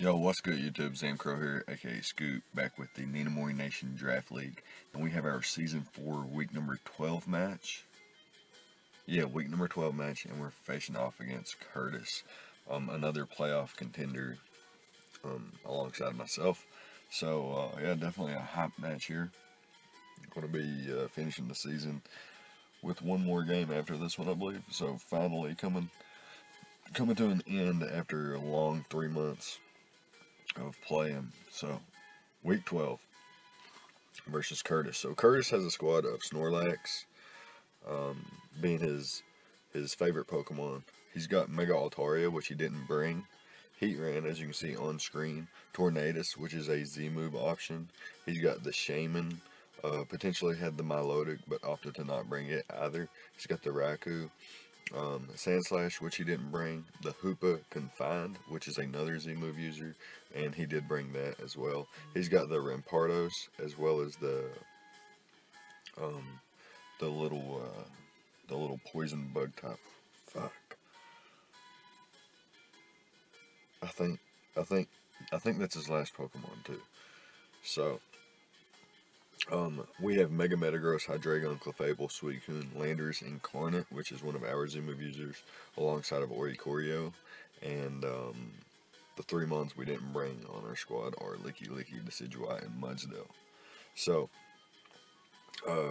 Yo, what's good YouTube? ZAMCRO here, aka Scoop, back with the Ninamori Nation Draft League. And we have our Season 4, Week number 12 match. Yeah, Week number 12 match, and we're facing off against Curtis, another playoff contender, alongside myself. So, yeah, definitely a hype match here. Going to be finishing the season with one more game after this one, I believe. So, finally coming to an end after a long 3 months of playing. So, Week 12 versus Curtis. So Curtis has a squad of Snorlax, being his favorite Pokemon. He's got Mega Altaria, which he didn't bring. Heatran, as you can see on screen. Tornadus, which is a Z-move option. He's got the Shaman. Potentially had the Milotic, but opted to not bring it either. He's got the Raikou. Sandslash, which he didn't bring. The Hoopa Confined, which is another Z-move user, and he did bring that as well. He's got the Rampardos, as well as the little poison bug type. Fuck. I think that's his last Pokemon too. So, we have Mega Metagross, Hydreigon, Clefable, Suicune, Landorus, Incarnate, which is one of our Z-move users, alongside of Oricorio, and the 3 mons we didn't bring on our squad are Licky Licky, Decidueye, and Mudsdale. So,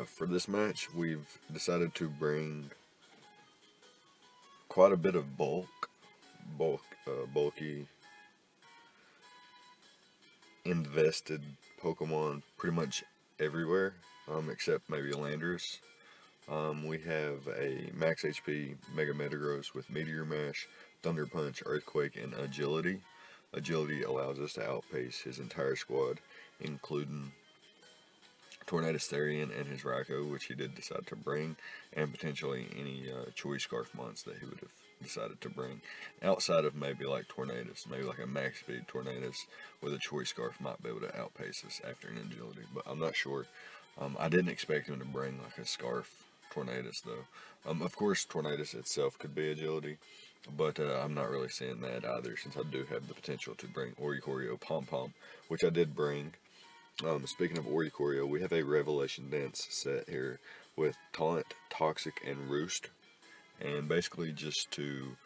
for this match, we've decided to bring quite a bit of bulky, invested Pokemon pretty much everywhere, except maybe Landorus. We have a max HP Mega Metagross with Meteor Mash, Thunder Punch, Earthquake, and Agility. Agility allows us to outpace his entire squad, including Tornadus Therian and his Raikou, which he did decide to bring, and potentially any Choice Scarf mons that he would have decided to bring, outside of maybe like Tornadus. Maybe like a max speed Tornadus with a Choice Scarf might be able to outpace us after an Agility, but I'm not sure. I didn't expect him to bring like a Scarf Tornadus though. Of course Tornadus itself could be Agility, but I'm not really seeing that either, since I do have the potential to bring Oricorio Pom Pom, which I did bring. Speaking of Oricorio, we have a Revelation Dance set here with Taunt, Toxic, and Roost. And basically just to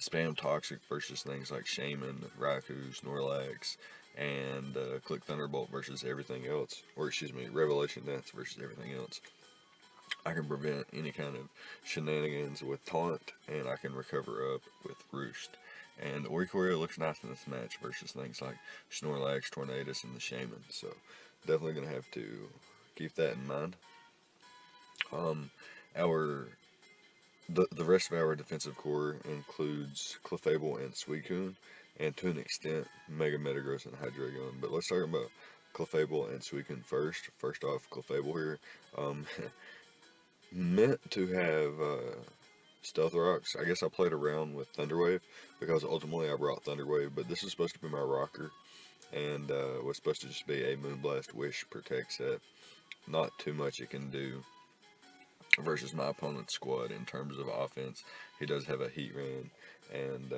spam Toxic versus things like Shaman, Raikou, Snorlax, and click Thunderbolt versus everything else. Or excuse me, Revelation Dance versus everything else. I can prevent any kind of shenanigans with Taunt, and I can recover up with Roost. And Oricorio looks nice in this match versus things like Snorlax, Tornadus, and the Shaman. So, definitely going to have to keep that in mind. The rest of our defensive core includes Clefable and Suicune, and to an extent, Mega Metagross and Hydreigon. But let's talk about Clefable and Suicune first. First off, Clefable here. Meant to have Stealth Rocks. I guess I played around with Thunderwave, because ultimately I brought Thunderwave, but this is supposed to be my rocker, and was supposed to just be a Moonblast, Wish, Protect set. Not too much it can do versus my opponent's squad in terms of offense. He does have a Heatran, and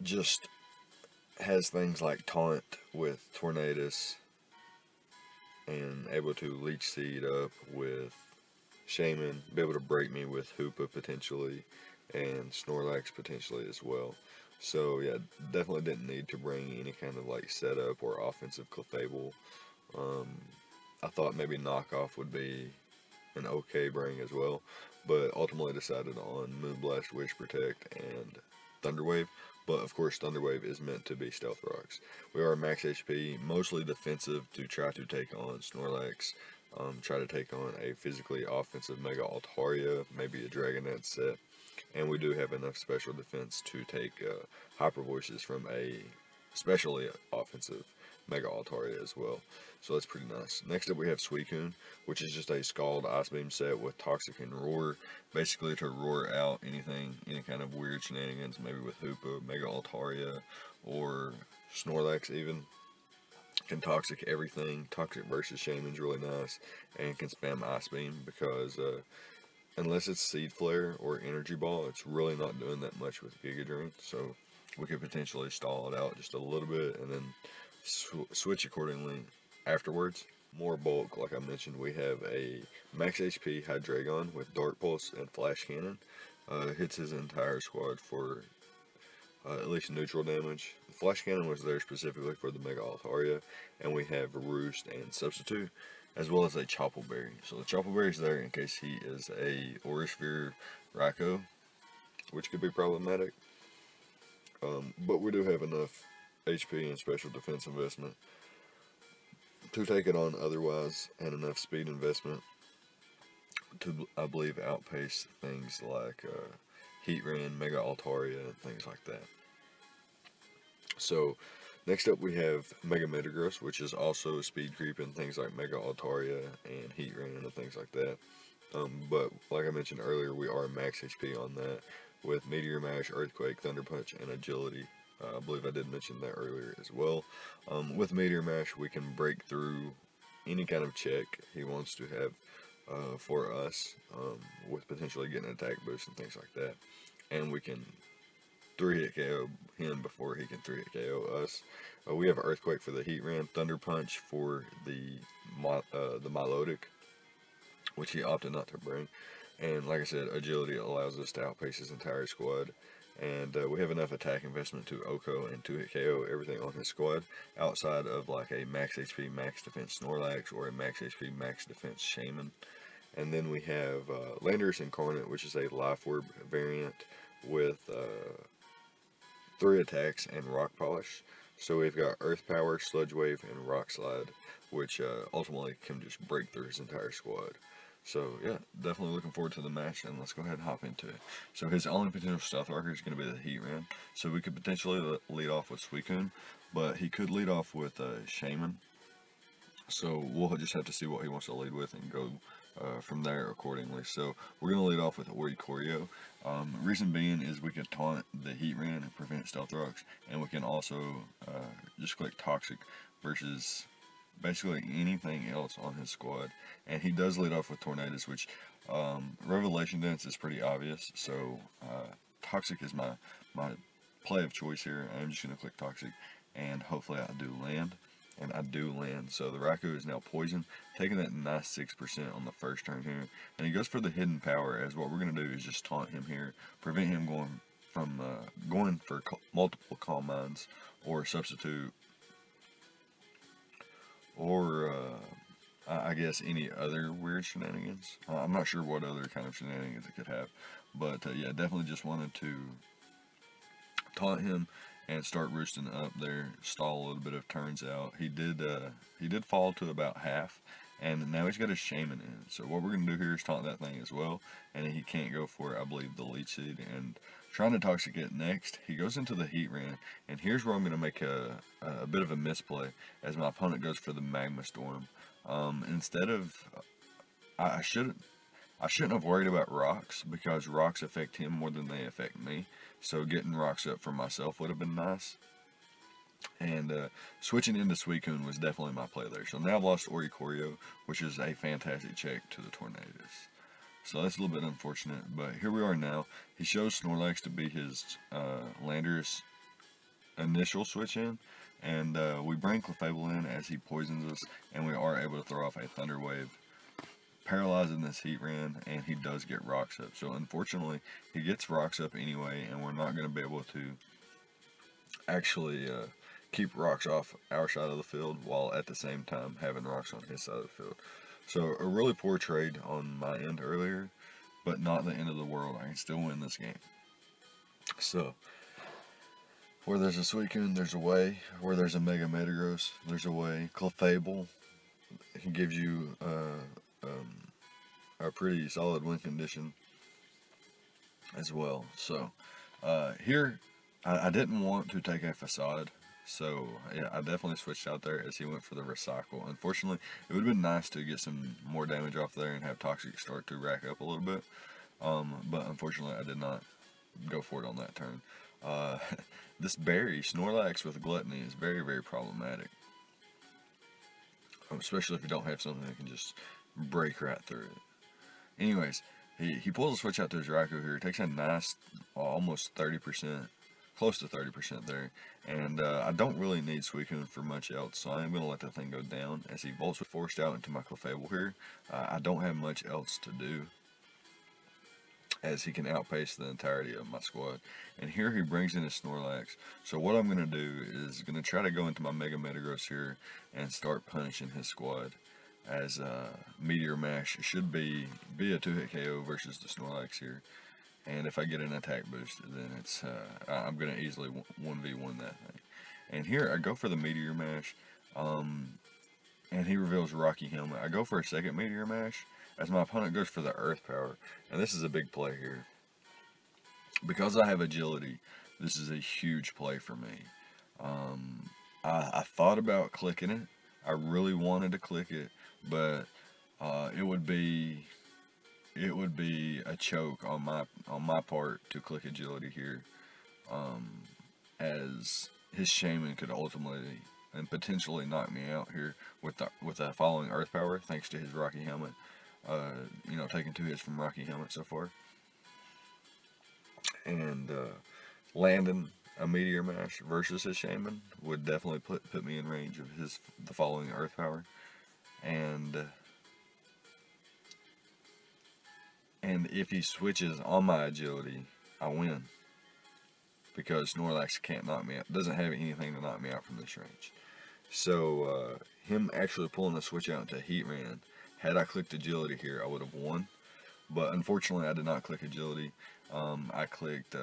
just has things like Taunt with Tornadus, and able to Leech Seed up with Shaman, be able to break me with Hoopa potentially, and Snorlax potentially as well. So yeah, definitely didn't need to bring any kind of like setup or offensive Clefable. I thought maybe Knockoff would be an okay bring as well, but ultimately decided on Moonblast, Wish, Protect, and Thunderwave. But of course Thunderwave is meant to be Stealth Rocks. We are max HP, mostly defensive to try to take on Snorlax. Try to take on a physically offensive Mega Altaria, maybe a Dragonette set. And we do have enough special defense to take Hyper Voices from a especially offensive Mega Altaria as well. So that's pretty nice. Next up we have Suicune, which is just a Scald Ice Beam set with Toxic and Roar. Basically to roar out any kind of weird shenanigans, maybe with Hoopa, Mega Altaria, or Snorlax even. Can Toxic everything. Toxic versus Shaman's really nice, and can spam Ice Beam because unless it's Seed Flare or Energy Ball, it's really not doing that much with Giga Drain. So we could potentially stall it out just a little bit and then switch accordingly afterwards. More bulk, like I mentioned, we have a max HP Hydreigon with Dark Pulse and Flash Cannon. Hits his entire squad for at least neutral damage. The Flash Cannon was there specifically for the Mega Altaria, and we have Roost and Substitute, as well as a Chople Berry. So the Chople Berry is there in case he is a Aurisphere Raikou, which could be problematic. But we do have enough HP and special defense investment to take it on otherwise, and enough speed investment to, I believe, outpace things like Heatran, Mega Altaria, and things like that. So, next up we have Mega Metagross, which is also speed creep in things like Mega Altaria and Heatran and things like that. But, like I mentioned earlier, we are max HP on that with Meteor Mash, Earthquake, Thunder Punch, and Agility. I believe I did mention that earlier as well. With Meteor Mash, we can break through any kind of check he wants to have for us, with potentially getting an attack boost and things like that. And we can 3-hit KO him before he can 3-hit KO us. We have Earthquake for the Heatran, Thunder Punch for the Milotic, which he opted not to bring. And like I said, Agility allows us to outpace his entire squad. And we have enough attack investment to OHKO and 2-hit KO everything on his squad, outside of like a max HP, max defense Snorlax or a max HP, max defense Shaman. And then we have Landorus Incarnate, which is a Life Orb variant with 3 attacks and Rock Polish. So we've got Earth Power, Sludge Wave, and Rock Slide, which ultimately can just break through his entire squad. So yeah, definitely looking forward to the match, and let's go ahead and hop into it. So his only potential Stealth Rocker is going to be the Heatran. So we could potentially lead off with Suicune, but he could lead off with Shaman. So we'll just have to see what he wants to lead with and go from there accordingly. So we're going to lead off with Oricorio. Reason being is we can taunt the Heatran and prevent Stealth Rocks, and we can also just click Toxic versus basically anything else on his squad. And he does lead off with Tornadus, which Revelation Dance is pretty obvious, so Toxic is my play of choice here. I'm just going to click Toxic, and hopefully I do land. And I do land, so the Raikou is now poisoned, taking that nice 6% on the first turn here. And he goes for the Hidden Power, as what we're going to do is just taunt him here, prevent him going for multiple Calm Minds, or Substitute, or I guess any other weird shenanigans. I'm not sure what other kind of shenanigans it could have, but yeah, definitely just wanted to taunt him and start roosting up there, stall a little bit of turns out. He did fall to about half, and now he's got his Shaman in. So what we're going to do here is taunt that thing as well, and he can't go for, I believe, the Leech Seed. And trying to Toxic it next, he goes into the Heatran, and here's where I'm going to make a bit of a misplay, as my opponent goes for the Magma Storm. Instead of, I shouldn't have worried about rocks, because rocks affect him more than they affect me. So getting rocks up for myself would have been nice. And switching into Suicune was definitely my play there. So now I've lost Oricorio, which is a fantastic check to the Tornadus. So that's a little bit unfortunate, but here we are now. He shows Snorlax to be his Landorus initial switch in, and we bring Clefable in as he poisons us, and we are able to throw off a Thunder Wave, paralyzing this Heatran, and he does get rocks up. So unfortunately, he gets rocks up anyway, and we're not going to be able to actually keep rocks off our side of the field, while at the same time having rocks on his side of the field. So a really poor trade on my end earlier, but not the end of the world. I can still win this game. So where there's a Suicune, there's a way. Where there's a Mega Metagross, there's a way. Clefable, it can give you a pretty solid win condition as well. So here I didn't want to take a Facade, so yeah, I definitely switched out there as he went for the Recycle. Unfortunately, it would have been nice to get some more damage off there and have Toxic start to rack up a little bit, but unfortunately I did not go for it on that turn. This berry, Snorlax with Gluttony, is very, very problematic, especially if you don't have something that can just break right through it. Anyways, he pulls a switch out to his Raikou here. Takes a nice, almost 30%, close to 30% there. And I don't really need Suicune for much else, so I am going to let that thing go down. As he bolts forced out into my Clefable here, I don't have much else to do, as he can outpace the entirety of my squad. And here he brings in his Snorlax. So what I'm going to do is going to try to go into my Mega Metagross here and start punishing his squad, as Meteor Mash should be a 2-hit KO versus the Snorlax here. And if I get an attack boost, then it's I'm going to easily 1v1 that thing. And here I go for the Meteor Mash, and he reveals Rocky Helmet. I go for a second Meteor Mash, as my opponent goes for the Earth Power. And this is a big play here. Because I have agility, this is a huge play for me. I thought about clicking it. I really wanted to click it, but it would be a choke on my part to click agility here, as his Shaman could ultimately and potentially knock me out here with the following Earth Power, thanks to his Rocky Helmet. You know, taking 2 hits from Rocky Helmet so far, and landing a Meteor Mash versus his Shaman would definitely put me in range of the following Earth Power, and if he switches on my agility, I win, because Snorlax can't knock me out, doesn't have anything to knock me out from this range. So him actually pulling the switch out into Heatran, had I clicked agility here, I would have won. But unfortunately, I did not click agility. I clicked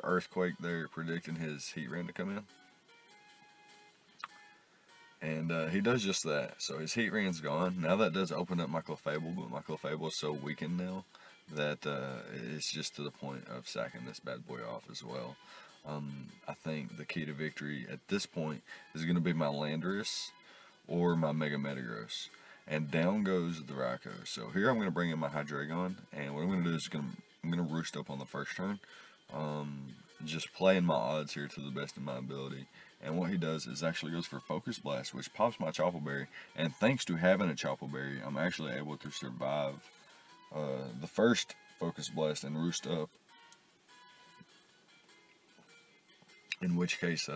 Earthquake there, predicting his Heatran to come in. And he does just that. So his Heatran's gone. Now that does open up my Clefable, but my Clefable is so weakened now that it's just to the point of sacking this bad boy off as well. I think the key to victory at this point is going to be my Landorus or my Mega Metagross. And down goes the Raikou. So here I'm going to bring in my Hydreigon, and what I'm going to do is I'm going to roost up on the first turn. Just playing my odds here to the best of my ability. And what he does is actually goes for Focus Blast, which pops my Chople Berry. And thanks to having a Chople Berry, I'm actually able to survive the first Focus Blast and roost up. In which case,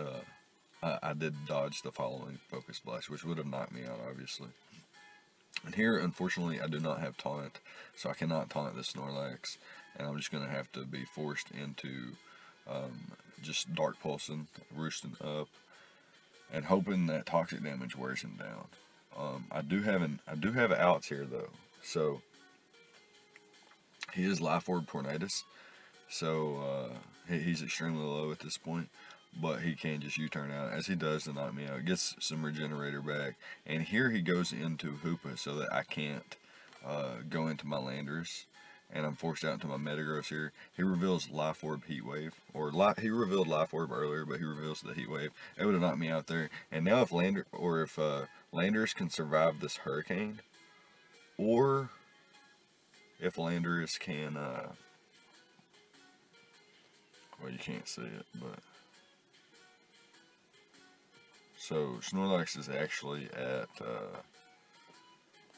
I did dodge the following Focus Blast, which would have knocked me out, obviously. And here, unfortunately, I do not have Taunt, so I cannot taunt this Snorlax, and I'm just going to have to be forced into just Dark Pulsing, roosting up, and hoping that toxic damage wears him down. I do have outs here though, so he is Life Orb Tornadus, so he's extremely low at this point. But he can just U-turn out, as he does to knock me out. Gets some Regenerator back. And here he goes into Hoopa so that I can't go into my Landorus. And I'm forced out into my Metagross here. He reveals Life Orb Heat Wave. He revealed Life Orb earlier, but he reveals the Heat Wave. It would have knocked me out there. And now if Landorus can survive this Hurricane, or if Landorus can, well, you can't see it, but... So Snorlax is actually at,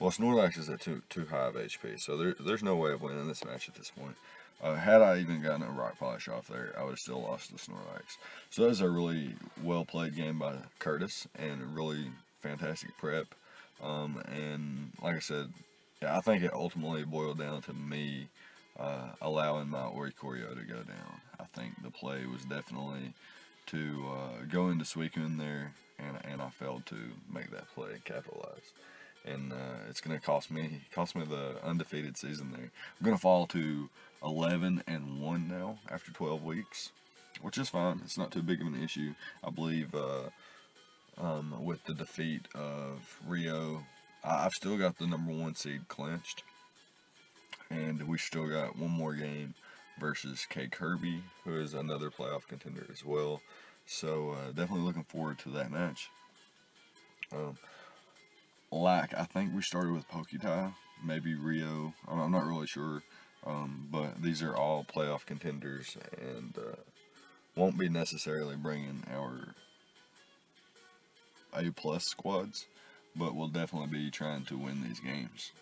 well, Snorlax is at too high of HP, so there's no way of winning this match at this point. Had I even gotten a Rock Polish off there, I would have still lost to Snorlax. So that was a really well played game by Curtis, and a really fantastic prep. And like I said, yeah, I think it ultimately boiled down to me allowing my Oricorio to go down. I think the play was definitely to go into Suicune there, and I failed to make that play and capitalize. And it's going to cost me the undefeated season there. I'm going to fall to 11-1 now after 12 weeks, which is fine. It's not too big of an issue. I believe with the defeat of Rio, I've still got the #1 seed clinched, and we still got one more game versus K Kirby, who is another playoff contender as well. So definitely looking forward to that match. I think we started with Poketai, maybe Rio. I'm not really sure, but these are all playoff contenders, and won't be necessarily bringing our A+ squads, but we'll definitely be trying to win these games.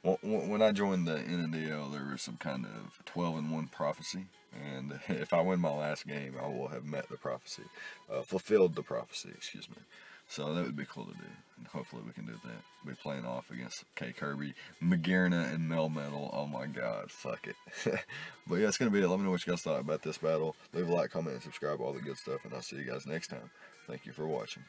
When I joined the NNDL, there was some kind of 12-in-1 prophecy, and if I win my last game, I will have met the prophecy, fulfilled the prophecy, excuse me. So that would be cool to do, and hopefully we can do that. We'll be playing off against K Kirby, Magarna, and Melmetal. Oh my god, fuck it. But yeah, it's going to be it. Let me know what you guys thought about this battle. Leave a like, comment, and subscribe, all the good stuff, and I'll see you guys next time. Thank you for watching.